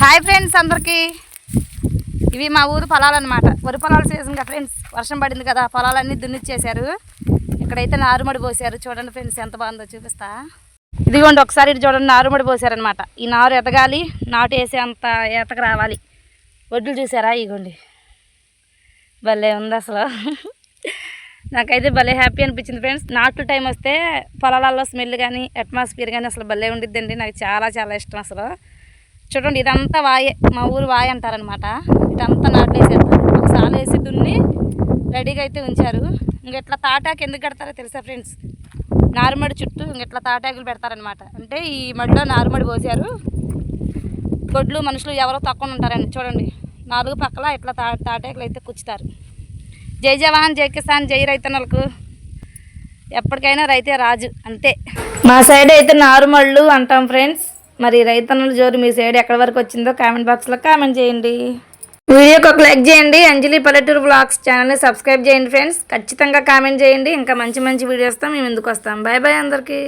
Hi friends అందరికీ. ఇవి మా ఊరు పొలాలన్నమాట. వరి పొలాల సీజన్ కదా ఫ్రెండ్స్. వర్షం పడింది కదా, పొలాలన్నీ దున్నిచ్చేశారు. ఇక్కడైతే నారుమడి పోసారు. చూడండి ఫ్రెండ్స్ ఎంత బాగుందో చూపిస్తా. ఇదిగోండి ఒకసారి ఇటు చూడండి, నారుమడి పోసారనమాట. ఈ నారు ఎదగాలి, నాటు వేసే అంత ఏతకు రావాలి. వడ్లు చూసారా, ఇగోండి భలే ఉంది అసలు. నాకైతే భలే హ్యాపీ అనిపించింది ఫ్రెండ్స్. నాటు టైం వస్తే పొలాలలో స్మెల్ కానీ అట్మాస్ఫియర్ కానీ అసలు భలే ఉండిద్దండి. నాకు చాలా చాలా ఇష్టం అసలు. చూడండి ఇదంతా వాయే, మా ఊరు వాయ అంటారనమాట. ఇదంతా నాట్లేసారు, ఒకసారి వేసి దున్ని రెడీగా అయితే ఉంచారు. ఇంకెట్లా తాటాకు ఎందుకు కడతారో తెలుసా ఫ్రెండ్స్? నారుమడి చుట్టూ ఇంకెట్లా తాటాకులు పెడతారనమాట. అంటే ఈ మడిలో నారుమడి పోసారు. గొడ్లు మనుషులు ఎవరో తక్కువ ఉంటారండి. చూడండి 4 పక్కల ఇట్లా తాటాకులు అయితే కూర్చుతారు. జై జవాన్, జై కిసాన్, జై రైతన్నలకు. ఎప్పటికైనా రైతే రాజు అంతే. మా సైడ్ అయితే నారుమళ్ళు అంటాం ఫ్రెండ్స్. మరి రైతన్నల జోరు మీ సైడ్ ఎక్కడి వరకు వచ్చిందో కామెంట్ బాక్స్లో కామెంట్ చేయండి. వీడియోకి ఒక లైక్ చేయండి. అంజలి పల్లెటూరు బ్లాగ్స్ ఛానల్ని సబ్స్క్రైబ్ చేయండి ఫ్రెండ్స్. ఖచ్చితంగా కామెంట్ చేయండి. ఇంకా మంచి మంచి వీడియోస్తో మేము ఎందుకు వస్తాం. బాయ్ బాయ్ అందరికీ.